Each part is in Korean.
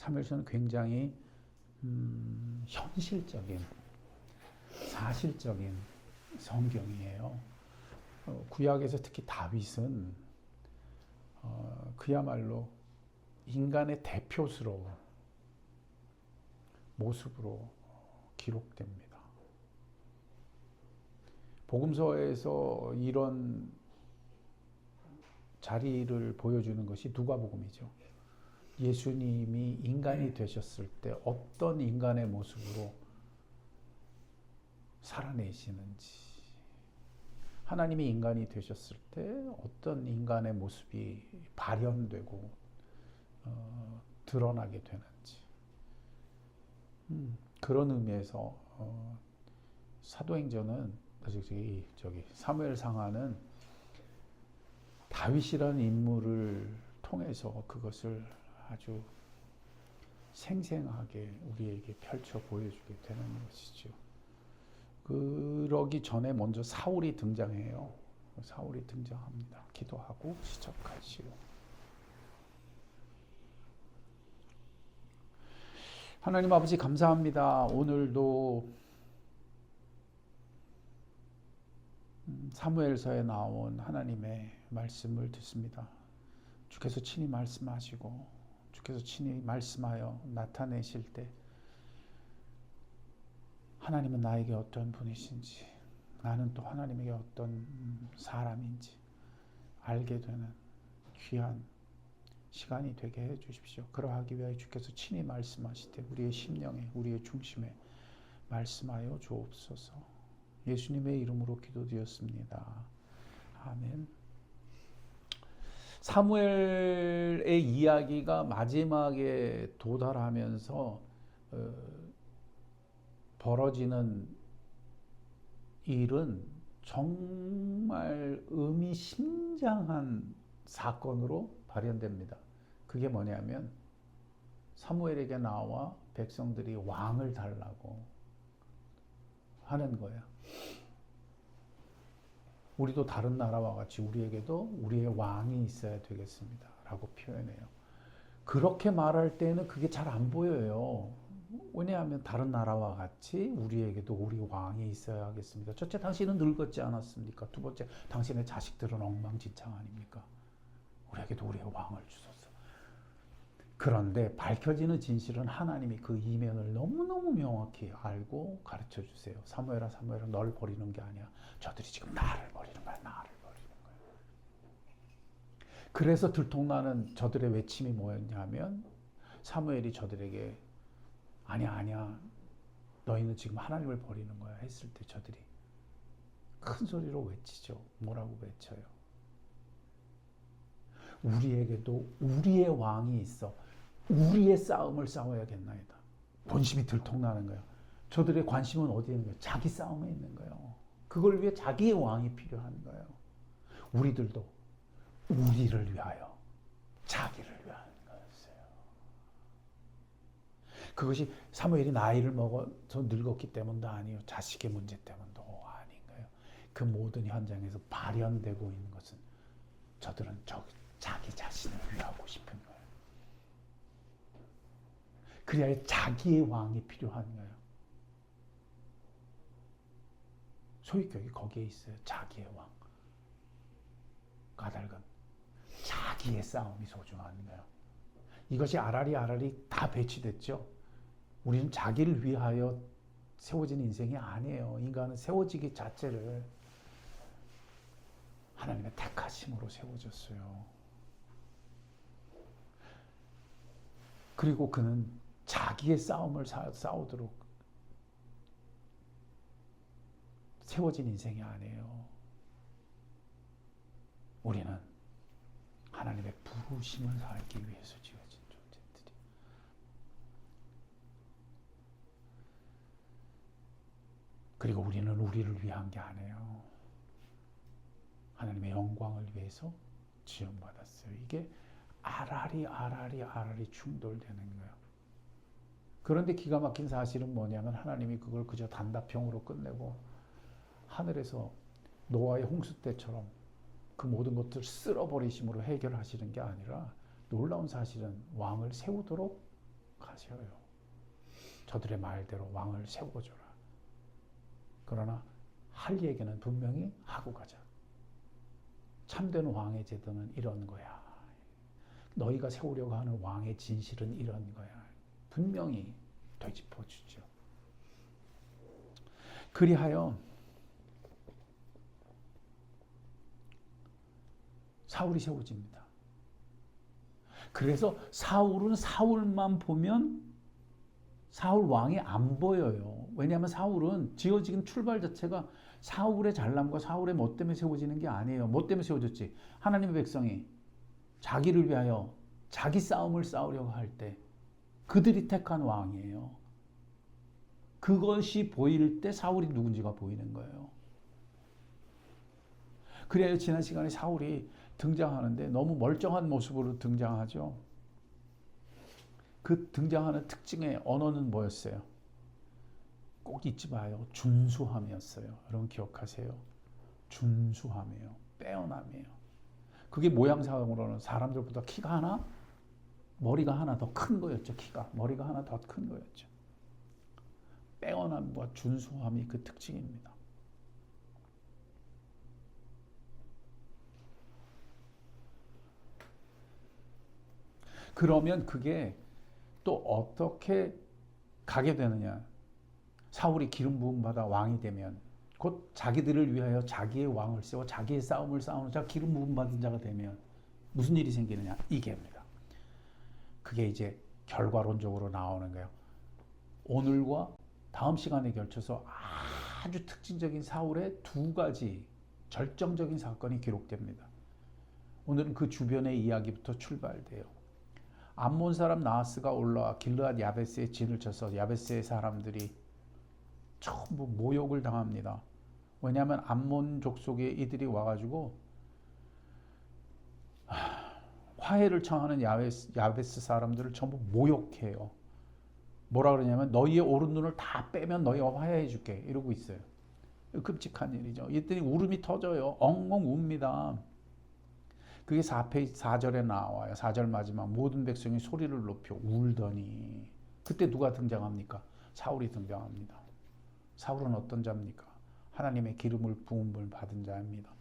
사무엘서는 굉장히 현실적인, 사실적인 성경이에요. 구약에서 특히 다윗은 그야말로 인간의 대표스러운 모습으로 기록됩니다. 복음서에서 이런 자리를 보여주는 것이 누가복음이죠. 예수님이 인간이 되셨을 때 어떤 인간의 모습으로 살아내시는지, 하나님이 인간이 되셨을 때 어떤 인간의 모습이 발현되고 드러나게 되는지, 그런 의미에서 사도행전은 저기 사무엘상하는 다윗이라는 인물을 통해서 그것을 아주 생생하게 우리에게 펼쳐 보여주게 되는 것이죠. 그러기 전에 먼저 사울이 등장해요. 사울이 등장합니다. 기도하고 시작하시오. 하나님 아버지 감사합니다. 오늘도 사무엘서에 나온 하나님의 말씀을 듣습니다. 주께서 친히 말씀하시고 주께서 친히 말씀하여 나타내실 때 하나님은 나에게 어떤 분이신지, 나는 또 하나님에게 어떤 사람인지 알게 되는 귀한 시간이 되게 해 주십시오. 그러하기 위하여 주께서 친히 말씀하실 때 우리의 심령에, 우리의 중심에 말씀하여 주옵소서. 예수님의 이름으로 기도드렸습니다. 아멘. 사무엘의 이야기가 마지막에 도달하면서 벌어지는 일은 정말 의미심장한 사건으로 발현됩니다. 그게 뭐냐면 사무엘에게 나와 백성들이 왕을 달라고 하는 거예요. 우리도 다른 나라와 같이 우리에게도 우리의 왕이 있어야 되겠습니다 라고 표현해요. 그렇게 말할 때는 그게 잘 안 보여요. 왜냐하면 다른 나라와 같이 우리에게도 우리 왕이 있어야 하겠습니다. 첫째, 당신은 늙었지 않았습니까? 두 번째, 당신의 자식들은 엉망진창 아닙니까? 우리에게도 우리의 왕을 주소서. 그런데 밝혀지는 진실은 하나님이 그 이면을 너무너무 명확히 알고 가르쳐 주세요. 사무엘아, 사무엘아, 널 버리는 게 아니야. 저들이 지금 나를 버리는 거야. 나를 버리는 거야. 그래서 들통나는 저들의 외침이 뭐였냐면 사무엘이 저들에게 아니야. 너희는 지금 하나님을 버리는 거야 했을 때 저들이 큰 소리로 외치죠. 뭐라고 외쳐요? 우리에게도 우리의 왕이 있어. 우리의 싸움을 싸워야겠나이다. 본심이 들통나는 거예요. 저들의 관심은 어디에 있는 거예요? 자기 싸움에 있는 거예요. 그걸 위해 자기의 왕이 필요한 거예요. 우리들도 우리를 위하여 자기를 위하는 거였어요. 그것이 사무엘이 나이를 먹어서 늙었기 때문도 아니요. 자식의 문제 때문도 아닌 거예요. 그 모든 현장에서 발현되고 있는 것은 저들은 자기 자신을 위하고 싶은 거예요. 그래야 자기의 왕이 필요한 거예요. 소유격이 거기에 있어요. 자기의 왕. 까닭은 자기의 싸움이 소중한 거예요. 이것이 아라리 다 배치됐죠. 우리는 자기를 위하여 세워진 인생이 아니에요. 인간은 세워지기 자체를 하나님의 택하심으로 세워졌어요. 그리고 그는 자기의 싸움을 싸우도록 세워진 인생이 아니에요. 우리는 하나님의 부르심을 살기 위해서 지어진 존재들이. 그리고 우리는 우리를 위한 게 아니에요. 하나님의 영광을 위해서 지원받았어요. 이게 아라리 충돌되는 거예요. 그런데 기가 막힌 사실은 뭐냐면 하나님이 그걸 그저 단답형으로 끝내고 하늘에서 노아의 홍수 때처럼 그 모든 것들을 쓸어버리심으로 해결하시는 게 아니라 놀라운 사실은 왕을 세우도록 가셔요. 저들의 말대로 왕을 세워줘라. 그러나 할 얘기는 분명히 하고 가자. 참된 왕의 제도는 이런 거야. 너희가 세우려고 하는 왕의 진실은 이런 거야. 분명히 되짚어 주죠. 그리하여 사울이 세워집니다. 그래서 사울은 사울만 보면 사울 왕이 안 보여요. 왜냐하면 사울은 지어진 출발 자체가 사울의 잘남과 사울의 뭐 때문에 세워지는 게 아니에요. 뭐 때문에 세워졌지? 하나님의 백성이 자기를 위하여 자기 싸움을 싸우려고 할 때 그들이 택한 왕이에요. 그것이 보일 때 사울이 누군지가 보이는 거예요. 그래야 지난 시간에 사울이 등장하는데 너무 멀쩡한 모습으로 등장하죠. 그 등장하는 특징의 언어는 뭐였어요? 꼭 잊지 마요. 준수함이었어요. 여러분 기억하세요. 준수함이에요. 빼어남이에요. 그게 모양상으로는 사람들보다 키가 하나, 머리가 하나 더 큰 거였죠. 머리가 하나 더 큰 거였죠. 빼어남과 준수함이 그 특징입니다. 그러면 그게 또 어떻게 가게 되느냐? 사울이 기름 부음 받아 왕이 되면 곧 자기들을 위하여 자기의 왕을 세워 자기의 싸움을 싸우는 자, 기름 부음 받은 자가 되면 무슨 일이 생기느냐? 이게입니다. 그게 이제 결과론적으로 나오는 거예요. 오늘과 다음 시간에 걸쳐서 아주 특징적인 사울의 두 가지 절정적인 사건이 기록됩니다. 오늘은 그 주변의 이야기부터 출발돼요. 암몬 사람 나하스가 올라와 길르앗 야베스에 진을 쳐서 야베스의 사람들이 전부 모욕을 당합니다. 왜냐하면 암몬 족속에 이들이 와가지고 화해를 청하는 야베스 사람들을 전부 모욕해요. 뭐라 그러냐면 너희의 오른 눈을 다 빼면 너희가 화해해 줄게 이러고 있어요. 끔찍한 일이죠. 이랬더니 울음이 터져요. 엉엉 웁니다. 그게 4절에 나와요. 4절 마지막 모든 백성이 소리를 높여 울더니 그때 누가 등장합니까? 사울이 등장합니다. 사울은 어떤 자입니까? 하나님의 기름을 부음을 받은 자입니다.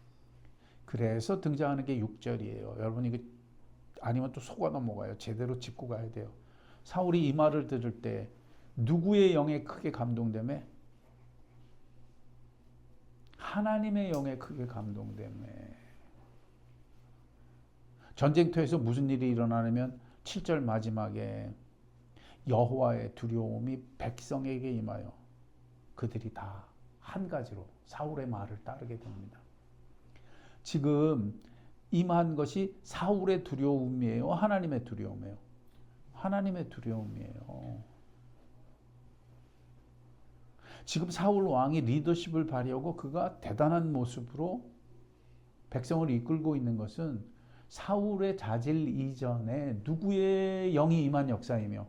그래서 등장하는 게 6절이에요. 여러분 이거 아니면 또 속아 넘어가요. 제대로 짚고 가야 돼요. 사울이 이 말을 들을 때 누구의 영에 크게 감동되매? 하나님의 영에 크게 감동되매. 전쟁터에서 무슨 일이 일어나냐면 7절 마지막에 여호와의 두려움이 백성에게 임하여 그들이 다 한 가지로 사울의 말을 따르게 됩니다. 지금 임한 것이 사울의 두려움이에요? 하나님의 두려움이에요? 하나님의 두려움이에요. 지금 사울 왕이 리더십을 발휘하고 그가 대단한 모습으로 백성을 이끌고 있는 것은 사울의 자질 이전에 누구의 영이 임한 역사이며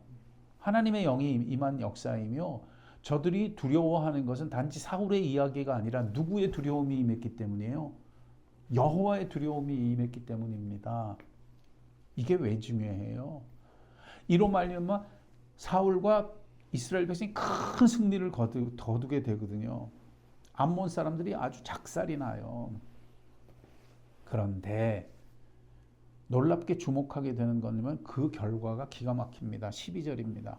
하나님의 영이 임한 역사이며 저들이 두려워하는 것은 단지 사울의 이야기가 아니라 누구의 두려움이 임했기 때문이에요. 여호와의 두려움이 임했기 때문입니다. 이게 왜 중요해요? 이로 말미암아 사울과 이스라엘 백성이 큰 승리를 거두게 되거든요. 암몬 사람들이 아주 작살이 나요. 그런데 놀랍게 주목하게 되는 거는 그 결과가 기가 막힙니다. 12절입니다.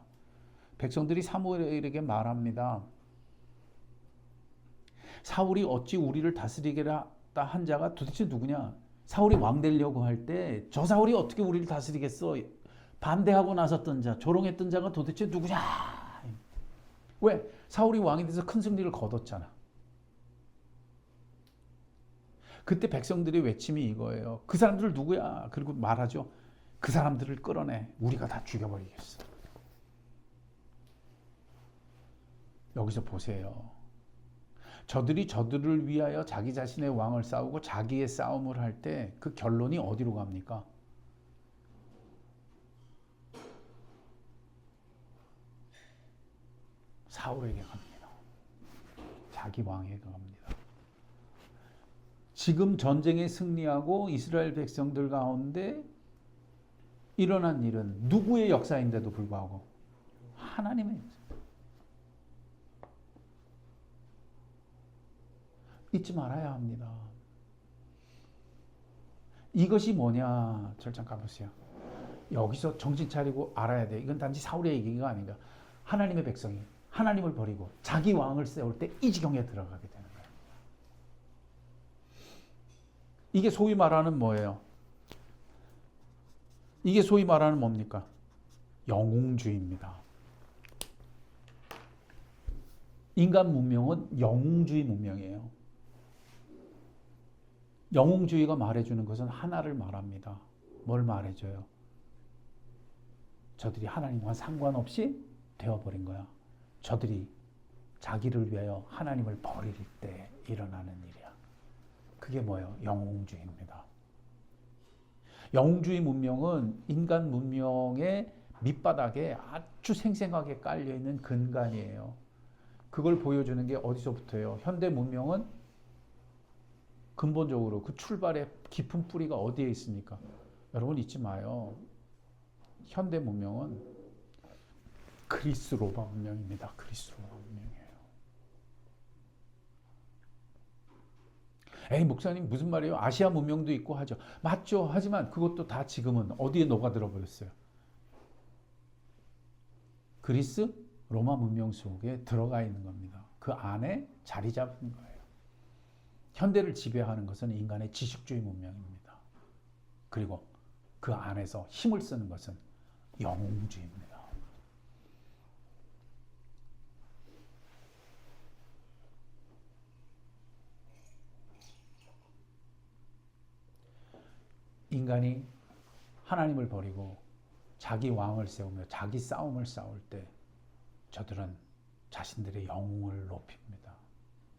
백성들이 사무엘에게 말합니다. 사울이 어찌 우리를 다스리게라 한 자가 도대체 누구냐? 사울이 왕 되려고 할 때 저 사울이 어떻게 우리를 다스리겠어? 반대하고 나섰던 자, 조롱했던 자가 도대체 누구냐? 왜? 사울이 왕이 돼서 큰 승리를 거뒀잖아. 그때 백성들의 외침이 이거예요. 그 사람들 누구야? 그리고 말하죠. 그 사람들을 끌어내. 우리가 다 죽여버리겠어. 여기서 보세요. 저들이 저들을 위하여 자기 자신의 왕을 싸우고 자기의 싸움을 할 때 그 결론이 어디로 갑니까? 사울에게 갑니다. 자기 왕에게 갑니다. 지금 전쟁에 승리하고 이스라엘 백성들 가운데 일어난 일은 누구의 역사인데도 불구하고 하나님의 잊지 말아야 합니다. 이것이 뭐냐? 절장 가보세요. 여기서 정신 차리고 알아야 돼. 이건 단지 사울의 얘기가 아닌가. 하나님의 백성이 하나님을 버리고 자기 왕을 세울 때 이 지경에 들어가게 되는 거예요. 이게 소위 말하는 뭐예요? 이게 소위 말하는 뭡니까? 영웅주의입니다. 인간 문명은 영웅주의 문명이에요. 영웅주의가 말해주는 것은 하나를 말합니다. 뭘 말해줘요? 저들이 하나님과 상관없이 되어버린 거야. 저들이 자기를 위하여 하나님을 버릴 때 일어나는 일이야. 그게 뭐예요? 영웅주의입니다. 영웅주의 문명은 인간 문명의 밑바닥에 아주 생생하게 깔려있는 근간이에요. 그걸 보여주는 게 어디서부터예요? 현대 문명은 근본적으로 그 출발의 깊은 뿌리가 어디에 있습니까? 여러분 잊지 마요. 현대 문명은 그리스 로마 문명입니다. 그리스 로마 문명이에요. 에이 목사님 무슨 말이에요? 아시아 문명도 있고 하죠. 맞죠. 하지만 그것도 다 지금은 어디에 녹아들어 버렸어요? 그리스 로마 문명 속에 들어가 있는 겁니다. 그 안에 자리 잡은 거예요. 현대를 지배하는 것은 인간의 지식주의 문명입니다. 그리고 그 안에서 힘을 쓰는 것은 영웅주의입니다. 인간이 하나님을 버리고 자기 왕을 세우며 자기 싸움을 싸울 때 저들은 자신들의 영웅을 높입니다.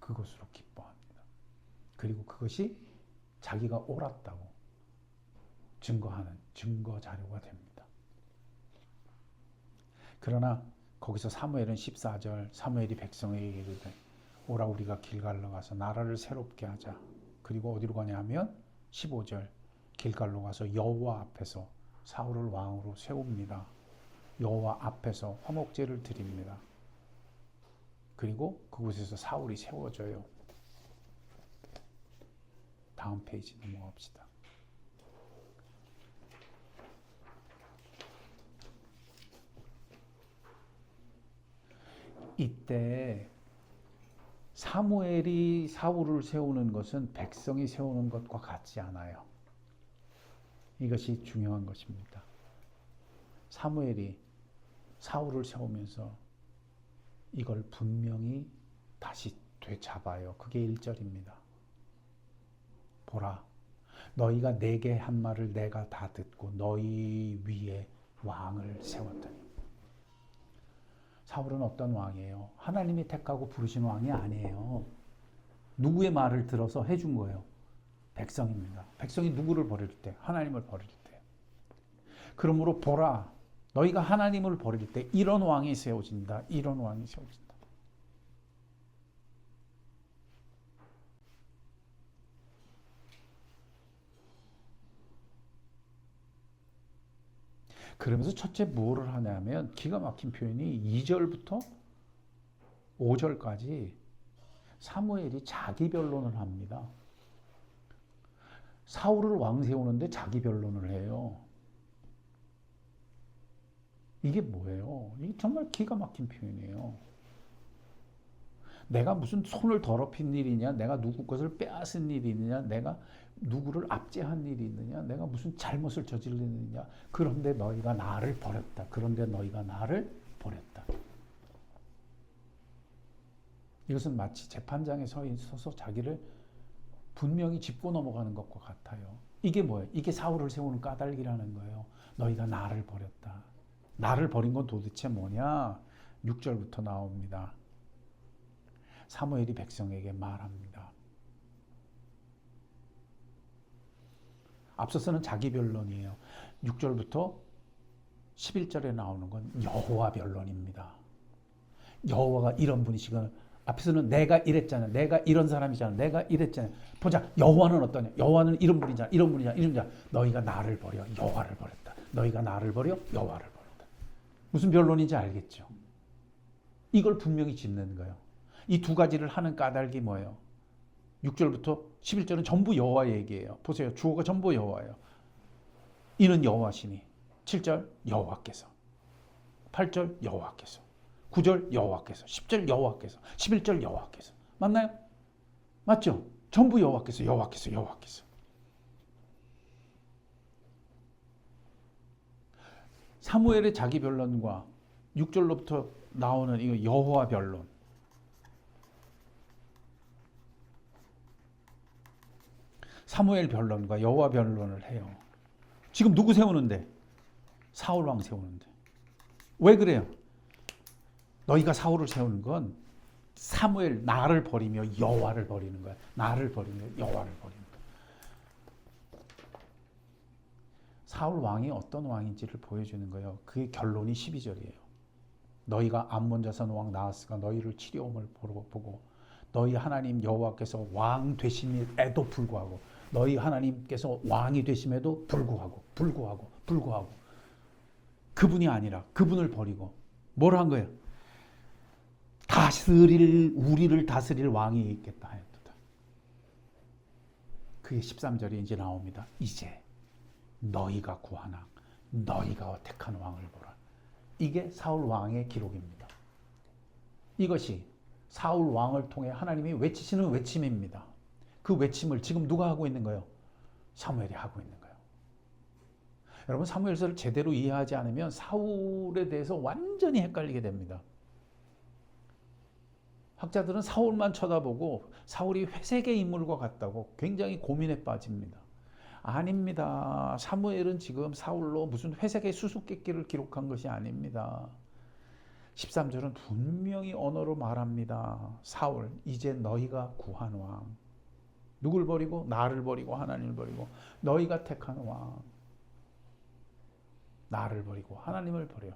그것으로 기뻐합니다. 그리고 그것이 자기가 옳았다고 증거하는 증거 자료가 됩니다. 그러나 거기서 사무엘은 14절 사무엘이 백성에게 이르되 오라 우리가 길갈로 가서 나라를 새롭게 하자. 그리고 어디로 가냐면 15절 길갈로 가서 여호와 앞에서 사울을 왕으로 세웁니다. 여호와 앞에서 화목제를 드립니다. 그리고 그곳에서 사울이 세워져요. 다음 페이지 넘어갑시다. 이때 사무엘이 사울을 세우는 것은 백성이 세우는 것과 같지 않아요. 이것이 중요한 것입니다. 사무엘이 사울을 세우면서 이걸 분명히 다시 되잡아요. 그게 1절입니다. 보라, 너희가 내게 한 말을 내가 다 듣고 너희 위에 왕을 세웠더니. 사울은 어떤 왕이에요? 하나님이 택하고 부르신 왕이 아니에요. 누구의 말을 들어서 해준 거예요? 백성입니다. 백성이 누구를 버릴 때? 하나님을 버릴 때. 그러므로 보라, 너희가 하나님을 버릴 때 이런 왕이 세워진다. 이런 왕이 세워진다. 그러면서 첫째 뭐를 하냐면 기가 막힌 표현이 2절부터 5절까지 사무엘이 자기 변론을 합니다. 사울을 왕 세우는데 자기 변론을 해요. 이게 뭐예요? 이게 정말 기가 막힌 표현이에요. 내가 무슨 손을 더럽힌 일이냐, 내가 누구 것을 빼앗은 일이 있느냐, 내가 누구를 압제한 일이 있느냐, 내가 무슨 잘못을 저질렀느냐. 그런데 너희가 나를 버렸다. 그런데 너희가 나를 버렸다. 이것은 마치 재판장에 서서 자기를 분명히 짚고 넘어가는 것과 같아요. 이게 뭐예요? 이게 사울을 세우는 까닭이라는 거예요. 너희가 나를 버렸다. 나를 버린 건 도대체 뭐냐? 6절부터 나옵니다. 사무엘이 백성에게 말합니다. 앞서서는 자기 변론이에요. 6절부터 11절에 나오는 건 여호와 변론입니다. 여호와가 이런 분이시거든. 앞에서는 내가 이랬잖아. 내가 이런 사람이잖아. 내가 이랬잖아. 보자. 여호와는 어떠냐? 여호와는 이런 분이잖아. 이런 분이잖아. 이런 분이잖아. 너희가 나를 버려 여호와를 버렸다. 너희가 나를 버려 여호와를 버렸다. 무슨 변론인지 알겠죠? 이걸 분명히 짚는 거예요. 이 두 가지를 하는 까닭이 뭐예요? 6절부터 11절은 전부 여호와 얘기예요. 보세요. 주어가 전부 여호와예요. 이는 여호와시니. 7절 여호와께서. 8절 여호와께서. 9절 여호와께서. 10절 여호와께서. 11절 여호와께서. 맞나요? 맞죠? 전부 여호와께서, 여호와께서, 여호와께서. 사무엘의 자기 변론과 6절로부터 나오는 이 여호와 변론. 사무엘 변론과 여호와 변론을 해요. 지금 누구 세우는데? 사울 왕 세우는데. 왜 그래요? 너희가 사울을 세우는 건 사무엘 나를 버리며 여호와를 버리는 거야. 나를 버리며 여호와를 버리는 거야. 사울 왕이 어떤 왕인지를 보여주는 거예요. 그의 결론이 12절이에요. 너희가 암몬 자손 왕 나하스가 너희를 치려움을 보고 너희 하나님 여호와께서 왕 되심에도 불구하고 너희 하나님께서 왕이 되심에도 불구하고 그분이 아니라 그분을 버리고 뭘 한 거예요? 우리를 다스릴 왕이 있겠다 하였도다. 그게 13절에 이제 나옵니다. 이제 너희가 구하나 너희가 택한 왕을 보라. 이게 사울 왕의 기록입니다. 이것이 사울 왕을 통해 하나님이 외치시는 외침입니다. 그 외침을 지금 누가 하고 있는 거예요? 사무엘이 하고 있는 거예요. 여러분 사무엘서를 제대로 이해하지 않으면 사울에 대해서 완전히 헷갈리게 됩니다. 학자들은 사울만 쳐다보고 사울이 회색의 인물과 같다고 굉장히 고민에 빠집니다. 아닙니다. 사무엘은 지금 사울로 무슨 회색의 수수께끼를 기록한 것이 아닙니다. 13절은 분명히 언어로 말합니다. 사울, 이제 너희가 구한 왕. 누굴 버리고? 나를 버리고 하나님을 버리고 너희가 택한 왕. 나를 버리고 하나님을 버려.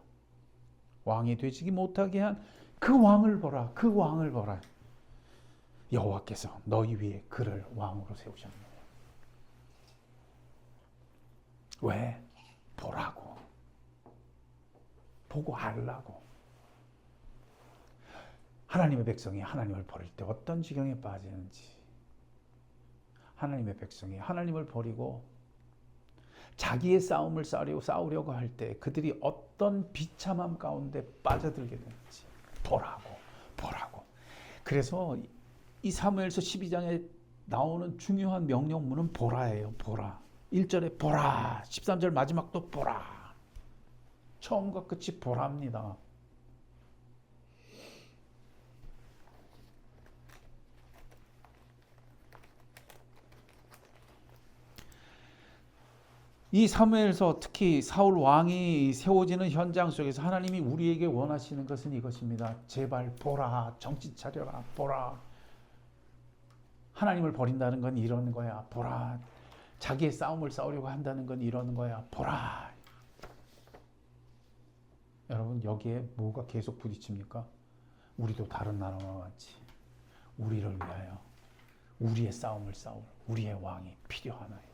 왕이 되지 못하게 한 그 왕을 보라. 그 왕을 보라. 여호와께서 너희 위에 그를 왕으로 세우셨느냐. 왜? 보라고. 보고 알라고. 하나님의 백성이 하나님을 버릴 때 어떤 지경에 빠지는지. 하나님의 백성이 하나님을 버리고 자기의 싸움을 싸우려고 할 때 그들이 어떤 비참함 가운데 빠져들게 되는지. 보라고. 그래서 이 사무엘서 12장에 나오는 중요한 명령문은 보라예요. 보라. 1절에 보라. 13절 마지막도 보라. 처음과 끝이 보라입니다. 이 사무엘서 특히 사울 왕이 세워지는 현장 속에서 하나님이 우리에게 원하시는 것은 이것입니다. 제발 보라. 정신 차려라. 보라. 하나님을 버린다는 건 이러는 거야. 보라. 자기의 싸움을 싸우려고 한다는 건 이러는 거야. 보라. 여러분 여기에 뭐가 계속 부딪힙니까? 우리도 다른 나라와 같이 우리를 위하여 우리의 싸움을 싸울 우리의 왕이 필요하나이다.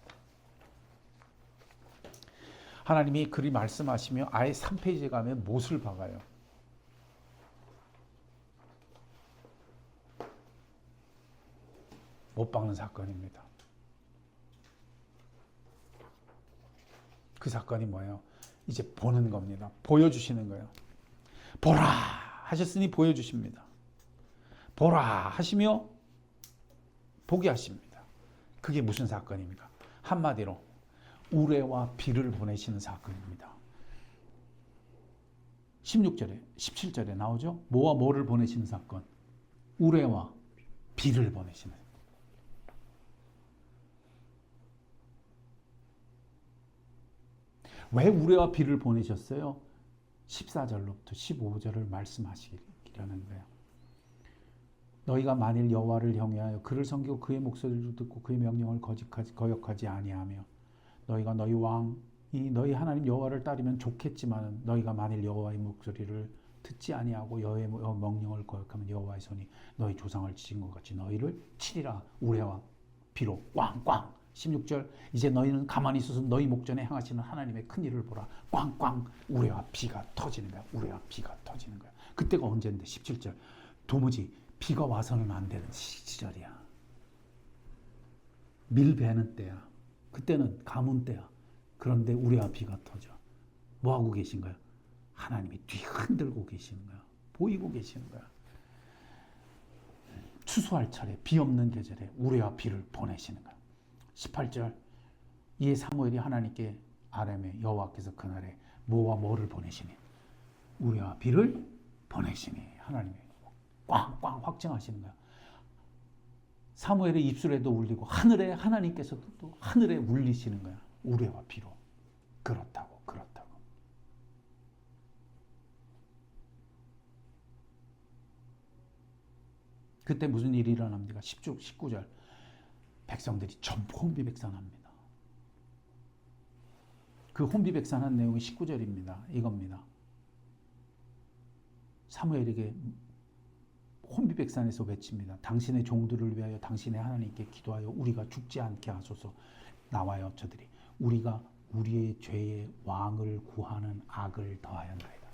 하나님이 그리 말씀하시며 아예 3페이지에 가면 못을 박아요. 못 박는 사건입니다. 그 사건이 뭐예요? 이제 보는 겁니다. 보여주시는 거예요. 보라 하셨으니 보여주십니다. 보라 하시며 보게 하십니다. 그게 무슨 사건입니까? 한마디로 우레와 비를 보내시는 사건입니다. 16절에 17절에 나오죠. 뭐와 뭐를 보내시는 사건? 우레와 비를 보내시는. 왜 우레와 비를 보내셨어요? 14절로부터 15절을 말씀하시려는 거예요. 너희가 만일 여호와를 경외하여 그를 섬기고 그의 목소리를 듣고 그의 명령을 거역하지 아니하며 너희가 너희 왕이 너희 하나님 여호와를 따르면 좋겠지만 너희가 만일 여호와의 목소리를 듣지 아니하고 여호와의 명령을 거역하면 여호와의 손이 너희 조상을 치신 것 같이 너희를 치리라. 우레와 비로 꽝꽝 16절 이제 너희는 가만히 있어서 너희 목전에 행하시는 하나님의 큰 일을 보라. 꽝꽝 우레와 피가 터지는 거야. 우레와 피가 터지는 거야. 그때가 언제인데 17절 도무지 비가 와서는 안 되는 시절이야. 밀베는 때야. 그때는 가뭄 때야. 그런데 우레와 피가 터져. 뭐하고 계신 거야? 하나님이 뒤 흔들고 계시는 거야. 보이고 계시는 거야. 추수할 차례 비 없는 계절에 우레와 비를 보내시는 거야. 18절 이에 사무엘이 하나님께 아뢰매 여호와께서 그날에 뭐와 뭐를 보내시니 우레와 비를 보내시니 하나님이 꽝꽝 확증하시는 거야. 사무엘의 입술에도 울리고 하늘에 하나님께서도 또 하늘에 울리시는 거야. 우레와 비로 그렇다고. 그때 무슨 일이 일어납니까? 19절 백성들이 전부 혼비백산합니다. 그 혼비백산한 내용이 19절입니다. 이겁니다. 사무엘에게 혼비백산에서 외칩니다. 당신의 종들을 위하여 당신의 하나님께 기도하여 우리가 죽지 않게 하소서. 나와요 저들이. 우리가 우리의 죄에 왕을 구하는 악을 더하였나이다.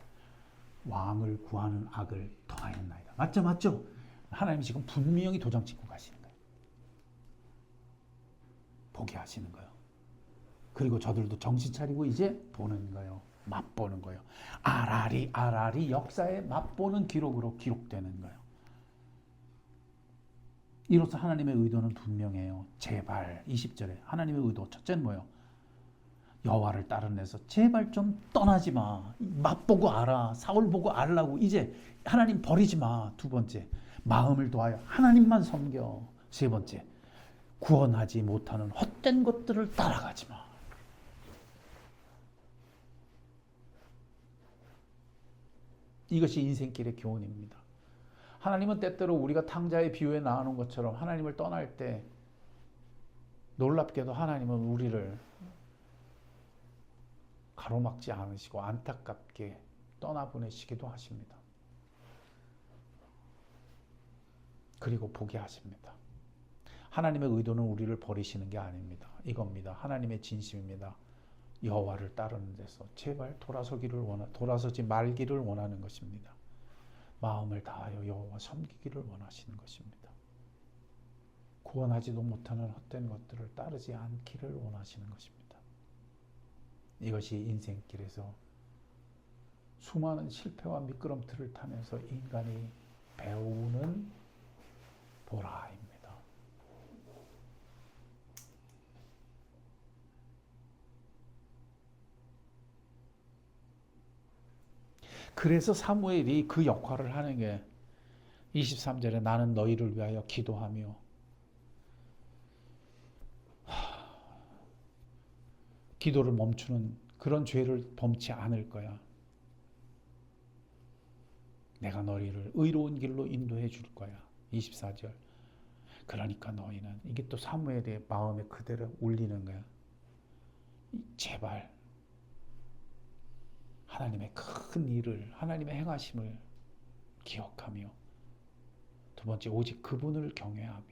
왕을 구하는 악을 더하였나이다. 맞죠? 하나님이 지금 분명히 도장 찍고 가시는 거예요. 보게 하시는 거예요. 그리고 저들도 정신 차리고 이제 보는 거예요. 맛보는 거예요. 아라리 역사에 맛보는 기록으로 기록되는 거예요. 이로써 하나님의 의도는 분명해요. 제발 20절에 하나님의 의도 첫째는 뭐예요? 여호와를 따르면서 제발 좀 떠나지 마. 맛보고 알아. 사울 보고 알라고. 이제 하나님 버리지 마. 두 번째 마음을 도하여 하나님만 섬겨. 세 번째 구원하지 못하는 헛된 것들을 따라가지 마. 이것이 인생길의 교훈입니다. 하나님은 때때로 우리가 탕자의 비유에 나오는 것처럼 하나님을 떠날 때 놀랍게도 하나님은 우리를 가로막지 않으시고 안타깝게 떠나보내시기도 하십니다. 그리고 보게 하십니다. 하나님의 의도는 우리를 버리시는 게 아닙니다. 이겁니다. 하나님의 진심입니다. 여호와를 따르는 데서 제발 돌아서지 말기를 원하는 것입니다. 마음을 다하여 여호와 섬기기를 원하시는 것입니다. 구원하지도 못하는 헛된 것들을 따르지 않기를 원하시는 것입니다. 이것이 인생길에서 수많은 실패와 미끄럼틀을 타면서 인간이 배우는 보라입니다. 그래서 사무엘이 그 역할을 하는 게 23절에 나는 너희를 위하여 기도하며 기도를 멈추는 그런 죄를 범치 않을 거야. 내가 너희를 의로운 길로 인도해 줄 거야. 24절. 그러니까 너희는 이게 또 사무엘의 마음에 그대로 울리는 거야. 제발 하나님의 큰 일을 하나님의 행하심을 기억하며 두 번째 오직 그분을 경외하며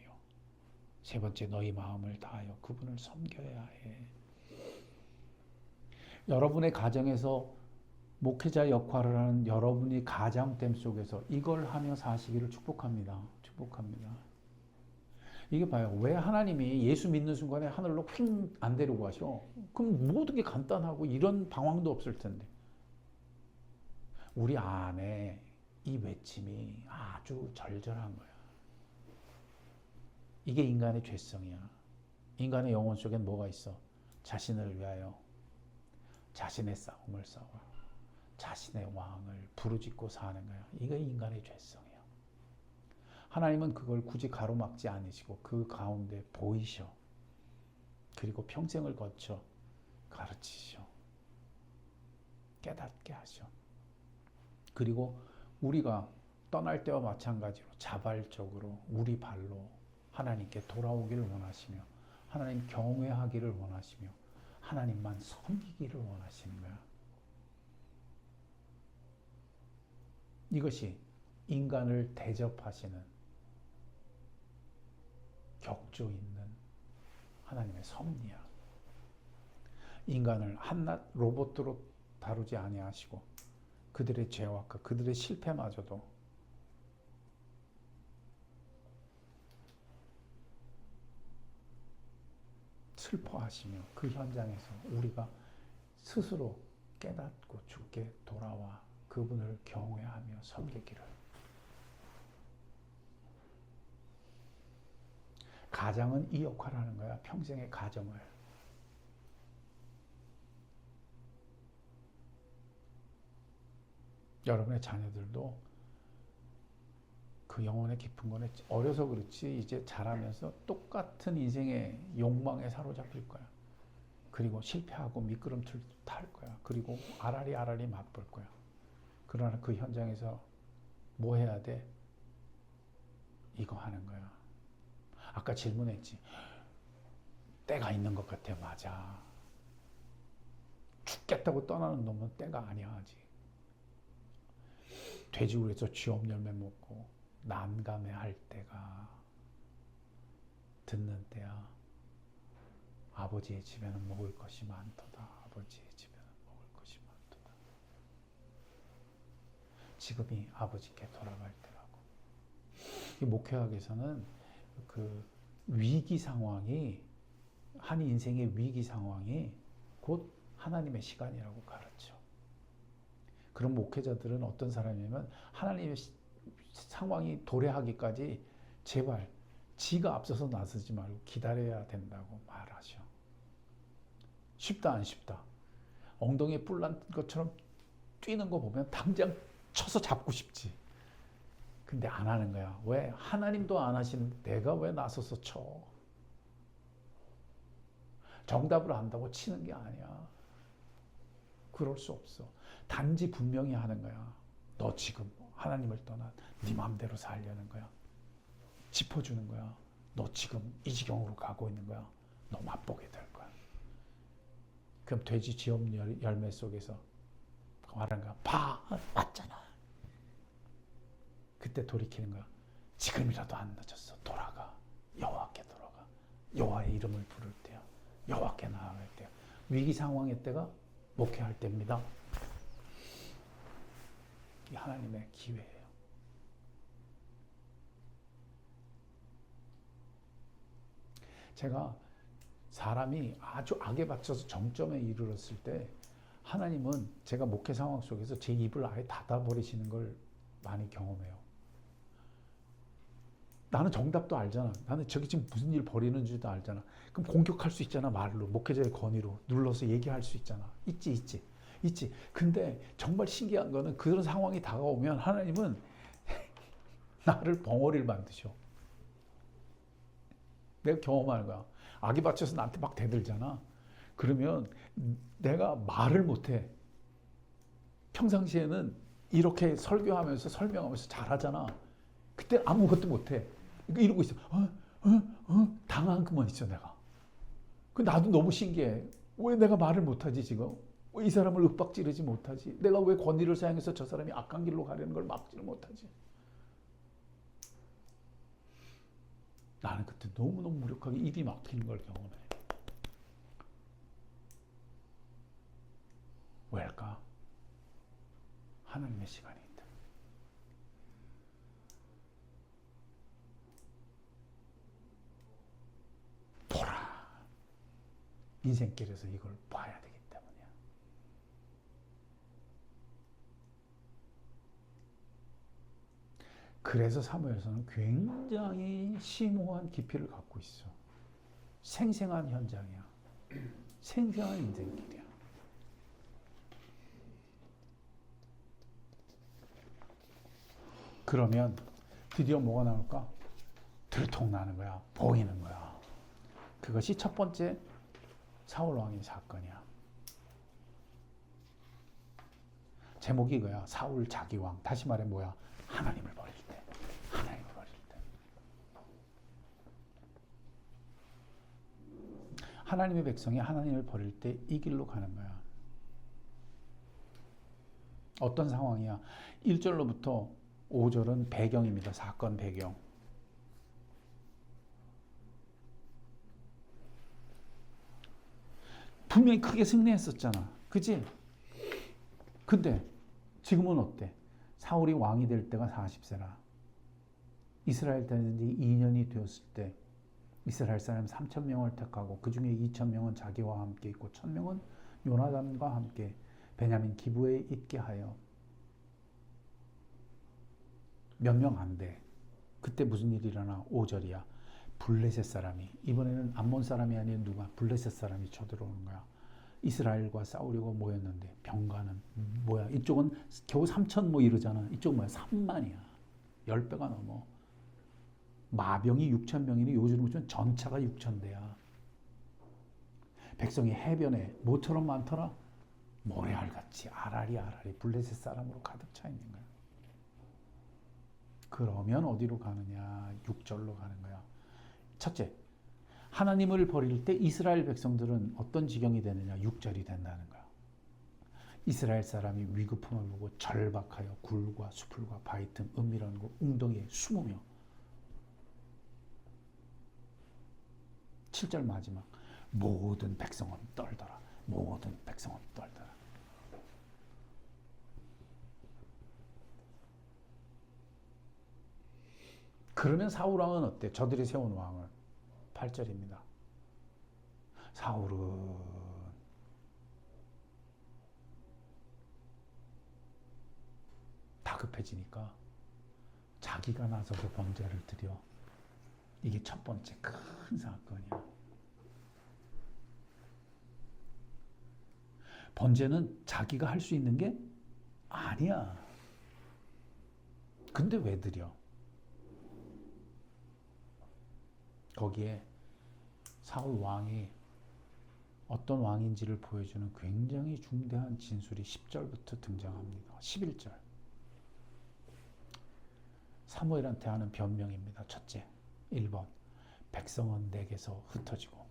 세 번째 너희 마음을 다하여 그분을 섬겨야 해. 여러분의 가정에서 목회자 역할을 하는 여러분이 가장됨 속에서 이걸 하며 사시기를 축복합니다. 축복합니다. 이게 봐요. 왜 하나님이 예수 믿는 순간에 하늘로 휙 안 데리고 가셔? 그럼 모든 게 간단하고 이런 방황도 없을 텐데. 우리 안에 이 외침이 아주 절절한 거야. 이게 인간의 죄성이야. 인간의 영혼 속엔 뭐가 있어? 자신을 위하여 자신의 싸움을 싸워 자신의 왕을 부르짖고 사는 거야. 이게 인간의 죄성이야. 하나님은 그걸 굳이 가로막지 않으시고 그 가운데 보이셔. 그리고 평생을 거쳐 가르치셔. 깨닫게 하셔. 그리고 우리가 떠날 때와 마찬가지로 자발적으로 우리 발로 하나님께 돌아오기를 원하시며 하나님 경외하기를 원하시며 하나님만 섬기기를 원하시는 거야. 이것이 인간을 대접하시는 격조 있는 하나님의 섭리야. 인간을 한낱 로봇으로 다루지 아니하시고 그들의 죄와 그들의 실패마저도 슬퍼하시며 그 현장에서 우리가 스스로 깨닫고 주께 돌아와 그분을 경외하며 섬기기를. 가장은 이 역할을 하는 거야. 평생의 가정을. 여러분의 자녀들도 그 영혼의 깊은 거는 어려서 그렇지 이제 자라면서 똑같은 인생의 욕망에 사로잡힐 거야. 그리고 실패하고 미끄럼틀 탈 거야. 그리고 아라리 맛볼 거야. 그러나 그 현장에서 뭐 해야 돼? 이거 하는 거야. 아까 질문했지. 때가 있는 것 같아. 맞아. 죽겠다고 떠나는 놈은 때가 아니야 아직. 돼지우리에서 쥐업 열매 먹고 난감해할 때가 듣는 때야. 아버지의 집에는 먹을 것이 많도다. 아버지의 집에는 먹을 것이 많도다. 지금이 아버지께 돌아갈 때라고. 이 목회학에서는 그 위기 상황이 한 인생의 위기 상황이 곧 하나님의 시간이라고 가르쳐. 그런 목회자들은 어떤 사람이냐면 하나님의 상황이 도래하기까지 제발 지가 앞서서 나서지 말고 기다려야 된다고 말하셔. 쉽다 안 쉽다. 엉덩이에 뿔 난 것처럼 뛰는 거 보면 당장 쳐서 잡고 싶지. 근데 안 하는 거야. 왜? 하나님도 안 하시는데 내가 왜 나서서 쳐? 정답을 안다고 치는 게 아니야. 그럴 수 없어. 단지 분명히 하는 거야. 너 지금 하나님을 떠나 네 마음대로 살려는 거야. 짚어주는 거야. 너 지금 이 지경으로 가고 있는 거야. 너 맛보게 될 거야. 그럼 돼지 지업 열매 속에서 말하는 거야. 봐, 맞잖아. 그때 돌이키는 거야. 지금이라도 안 늦었어. 돌아가. 여호와께 돌아가. 여호와의 이름을 부를 때야. 여호와께 나아갈 때야. 위기 상황의 때가 목회할 때입니다. 이 하나님의 기회예요. 제가 사람이 아주 악에 받쳐서 정점에 이르렀을 때 하나님은 제가 목회 상황 속에서 제 입을 아예 닫아버리시는 걸 많이 경험해요. 나는 정답도 알잖아. 나는 저기 지금 무슨 일 벌이는 줄도 알잖아. 그럼 공격할 수 있잖아. 말로. 목회자의 권위로 눌러서 얘기할 수 있잖아. 있지. 근데 정말 신기한 거는 그런 상황이 다가오면 하나님은 나를 벙어리를 만드셔. 내가 경험하는 거야. 악이 받쳐서 나한테 막 대들잖아. 그러면 내가 말을 못해. 평상시에는 이렇게 설교하면서 설명하면서 잘하잖아. 그때 아무것도 못해. 이러고 있어. 당한 것만 있어 내가. 그 나도 너무 신기해. 왜 내가 말을 못하지 지금? 왜 이 사람을 윽박지르지 못하지? 내가 왜 권위를 사용해서 저 사람이 악한 길로 가려는 걸 막지를 못하지? 나는 그때 너무너무 무력하게 입이 막히는 걸 경험해. 왜일까? 하나님의 시간이 있다. 보라. 인생길에서 이걸 봐야 되기 때문이야. 그래서 사무엘서는 굉장히 심오한 깊이를 갖고 있어. 생생한 현장이야. 생생한 인생길이야. 그러면 드디어 뭐가 나올까? 들통나는 거야. 보이는 거야. 그것이 첫 번째 사울 왕의 사건이야. 제목이 이거야. 사울 자기 왕. 다시 말해 뭐야? 하나님을 버릴 때. 하나님을 버릴 때. 하나님의 백성이 하나님을 버릴 때 이 길로 가는 거야. 어떤 상황이야? 1절로부터 5절은 배경입니다. 사건 배경. 분명히 크게 승리했었잖아. 그치? 근데 지금은 어때? 사울이 왕이 될 때가 40세라. 이스라엘 되는 지 2년이 되었을 때 이스라엘 사람 3천 명을 택하고 그 중에 2천 명은 자기와 함께 있고 1천 명은 요나단과 함께 베냐민 기브에 있게 하여 몇 명 안 돼. 그때 무슨 일이 일어나? 5절이야. 블레셋 사람이, 이번에는 암몬 사람이 아닌 누가? 블레셋 사람이 쳐들어오는 거야. 이스라엘과 싸우려고 모였는데 병가는 뭐야? 이쪽은 겨우 3천 뭐 이러잖아. 이쪽은 뭐야? 3만이야. 10배가 넘어. 마병이 6천 명이니 요즘 무슨 전차가 6천 대야. 백성이 해변에 뭐처럼 많더라? 모래알같이 아라리 블레셋 사람으로 가득 차 있는 거야. 그러면 어디로 가느냐? 6절로 가는 거야. 첫째, 하나님을 버릴 때 이스라엘 백성들은 어떤 지경이 되느냐? 6절이 된다는 거야. 이스라엘 사람이 위급함을 보고 절박하여 굴과 수풀과 바위 틈 은밀한 곳 웅덩이에 숨으며 7절 마지막 모든 백성은 떨더라. 모든 백성은 떨더라. 그러면 사울 왕은 어때? 저들이 세운 왕은 8절입니다. 사울은 다급해지니까 자기가 나서서 번제를 드려. 이게 첫 번째 큰 사건이야. 번제는 자기가 할 수 있는 게 아니야. 근데 왜 드려? 거기에 사울 왕이 어떤 왕인지를 보여주는 굉장히 중대한 진술이 10절부터 등장합니다. 11절. 사무엘한테 하는 변명입니다. 첫째, 1번. 백성은 내게서 흩어지고.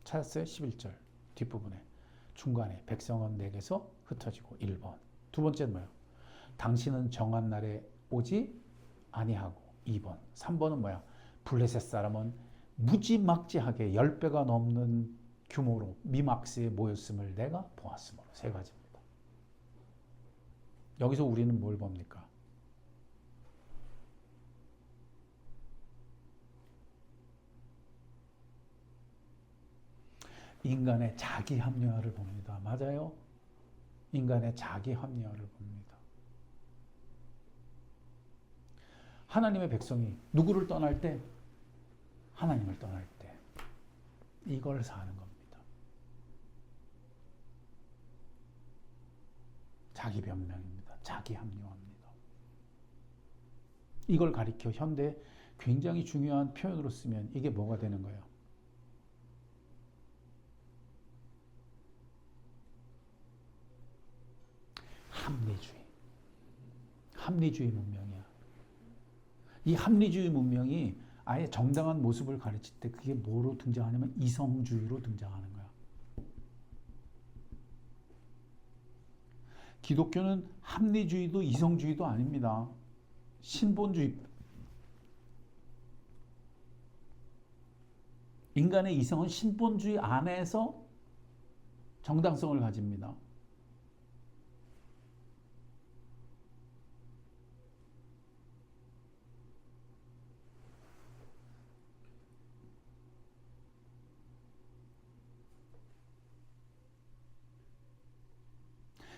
찾았어요? 11절 뒷부분에. 중간에 백성은 내게서 흩어지고 1번. 두 번째는 뭐예요? 당신은 정한 날에 오지 아니하고 2번. 3번은 뭐야? 블레셋 사람은 무지막지하게 10배가 넘는 규모로 미막스에 모였음을 내가 보았으므로. 세 가지입니다. 여기서 우리는 뭘 봅니까? 인간의 자기 합리화를 봅니다. 맞아요? 인간의 자기 합리화를 봅니다. 하나님의 백성이 누구를 떠날 때? 하나님을 떠날 때. 이걸 사는 겁니다. 자기 변명입니다. 자기 합리화입니다. 이걸 가리켜 현대 굉장히 중요한 표현으로 쓰면 이게 뭐가 되는 거예요? 합리주의. 합리주의 문명이야. 이 합리주의 문명이 아예 정당한 모습을 가르칠 때 그게 뭐로 등장하냐면 이성주의로 등장하는 거야. 기독교는 합리주의도 이성주의도 아닙니다. 신본주의. 인간의 이성은 신본주의 안에서 정당성을 가집니다.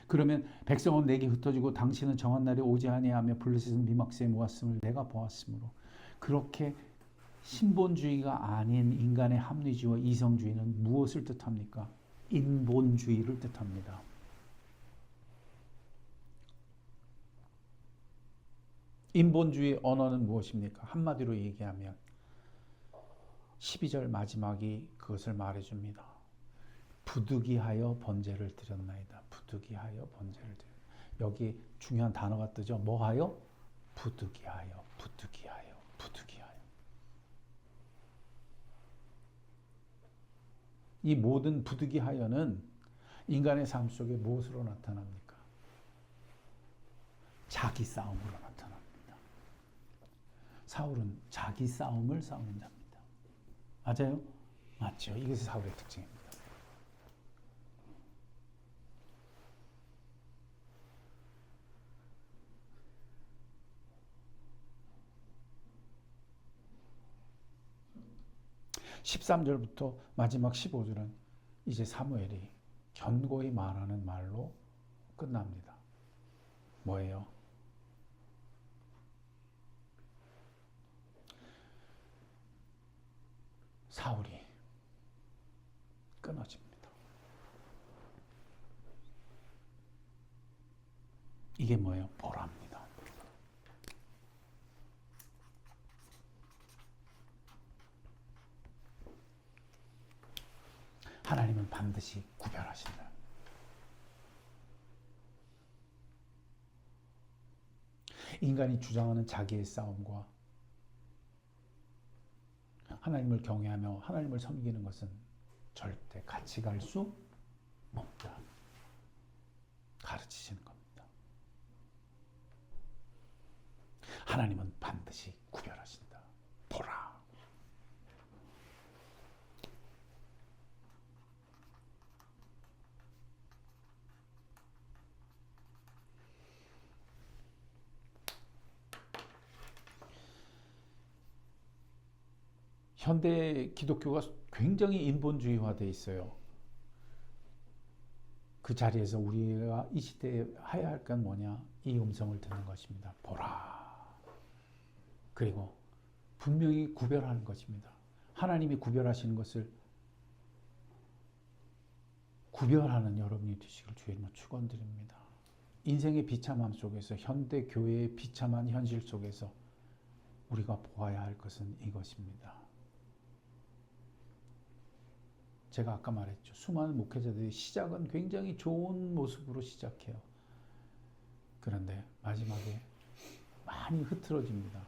그러면 백성은 내게 흩어지고 당신은 정한 날에 오지 아니하며 블레셋은 미막스에 모았음을 내가 보았으므로. 그렇게 신본주의가 아닌 인간의 합리주의와 이성주의는 무엇을 뜻합니까? 인본주의를 뜻합니다. 인본주의 언어는 무엇입니까? 한마디로 얘기하면 12절 마지막이 그것을 말해줍니다. 부득이하여 번제를 드렸나이다. 부득이하여 번제를 드렸. 여기 중요한 단어가 뜨죠. 뭐하여? 부득이하여, 부득이하여, 부득이하여. 이 모든 부득이하여는 인간의 삶 속에 무엇으로 나타납니까? 자기 싸움으로 나타납니다. 사울은 자기 싸움을 싸우는 자입니다. 맞아요? 맞죠. 이것이 사울의 특징입니다. 13절부터 마지막 15절은 이제 사무엘이 견고히 말하는 말로 끝납니다. 뭐예요? 사울이 끊어집니다. 이게 뭐예요? 보라입니다. 하나님은 반드시 구별하신다. 인간이 주장하는 자기의 싸움과 하나님을 경외하며 하나님을 섬기는 것은 절대 같이 갈 수 없다. 가르치시는 겁니다. 하나님은 반드시 구별하신다. 보라. 현대 기독교가 굉장히 인본주의화되어 있어요. 그 자리에서 우리가 이 시대에 해야 할 건 뭐냐? 이 음성을 듣는 것입니다. 보라. 그리고 분명히 구별하는 것입니다. 하나님이 구별하시는 것을 구별하는 여러분이 되시길 주의 이름으로 축원드립니다. 인생의 비참함 속에서, 현대 교회의 비참한 현실 속에서 우리가 보아야 할 것은 이것입니다. 제가 아까 말했죠. 수많은 목회자들이 시작은 굉장히 좋은 모습으로 시작해요. 그런데 마지막에 많이 흐트러집니다.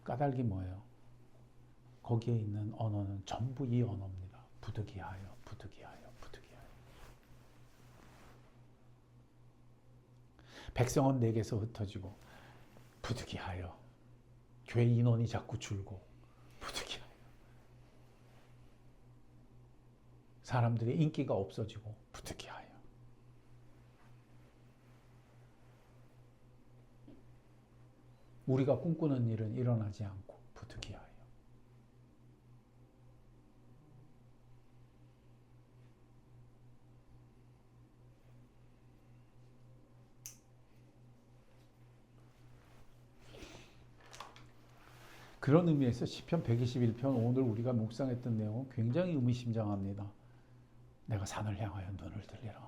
까닭이 뭐예요? 거기에 있는 언어는 전부 이 언어입니다. 부득이하여, 부득이하여, 부득이하여. 백성은 내게서 흩어지고 부득이하여. 교회 인원이 자꾸 줄고 부득이하여. 사람들의 인기가 없어지고 부득이하여. 우리가 꿈꾸는 일은 일어나지 않고 부득이하여. 그런 의미에서 시편 121편 오늘 우리가 묵상했던 내용은 굉장히 의미심장합니다. 내가 산을 향하여 눈을 들리라.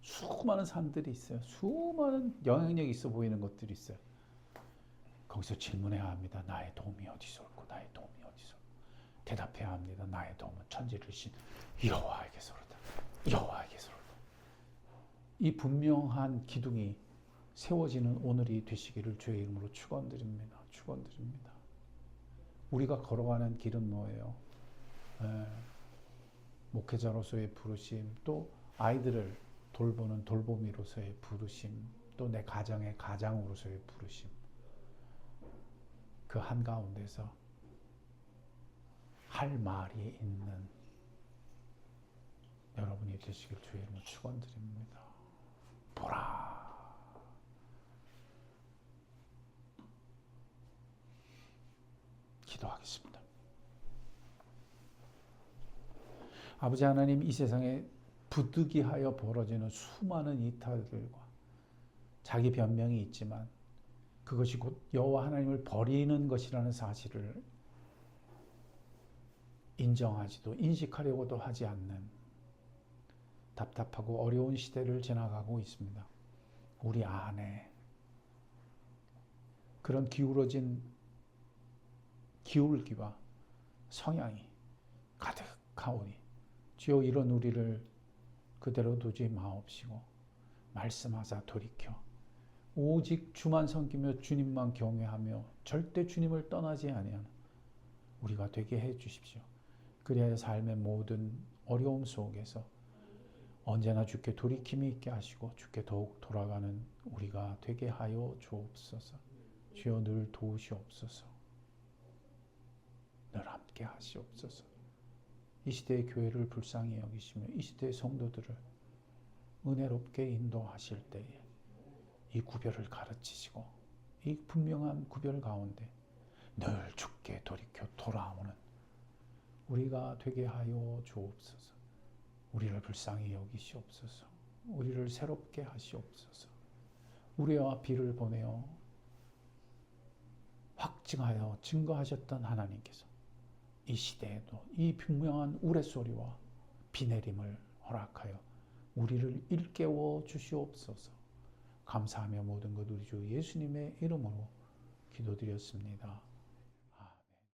수많은 산들이 있어요. 수많은 영향력이 있어 보이는 것들이 있어요. 거기서 질문해야 합니다. 나의 도움이 어디서 올고 나의 도움이 어디서 올고. 대답해야 합니다. 나의 도움은 천지를 신 여호와에게서로다. 여호와에게서로다. 이 분명한 기둥이 세워지는 오늘이 되시기를 주의 이름으로 축원드립니다. 축원드립니다. 우리가 걸어가는 길은 뭐예요? 목회자로서의 부르심, 또 아이들을 돌보는 돌보미로서의 부르심, 또 내 가정의 가장으로서의 부르심. 그 한가운데서 할 말이 있는 여러분이 되시길 주의 이름으로 축원드립니다. 보라. 기도하겠습니다. 아버지 하나님, 이 세상에 부득이하여 벌어지는 수많은 이탈들과 자기 변명이 있지만 그것이 곧 여호와 하나님을 버리는 것이라는 사실을 인정하지도 인식하려고도 하지 않는 답답하고 어려운 시대를 지나가고 있습니다. 우리 안에 그런 기울어진 기울기와 성향이 가득하오니 주여, 이런 우리를 그대로 두지 마옵시고 말씀하사 돌이켜 오직 주만 섬기며 주님만 경외하며 절대 주님을 떠나지 아니하는 우리가 되게 해 주십시오. 그리하여 삶의 모든 어려움 속에서 언제나 주께 돌이킴이 있게 하시고 주께 더욱 돌아가는 우리가 되게 하여 주옵소서. 주여, 늘 도우시옵소서. 늘 함께 하시옵소서. 이 시대의 교회를 불쌍히 여기시며 이 시대의 성도들을 은혜롭게 인도하실 때에 이 구별을 가르치시고 이 분명한 구별 가운데 늘 주께 돌이켜 돌아오는 우리가 되게 하여 주옵소서. 우리를 불쌍히 여기시옵소서. 우리를 새롭게 하시옵소서. 우리와 비를 보내어 확증하여 증거하셨던 하나님께서 이 시대에도 이 분명한 우레소리와 비 내림을 허락하여 우리를 일깨워 주시옵소서. 감사하며 모든 것 우리 주 예수님의 이름으로 기도드렸습니다.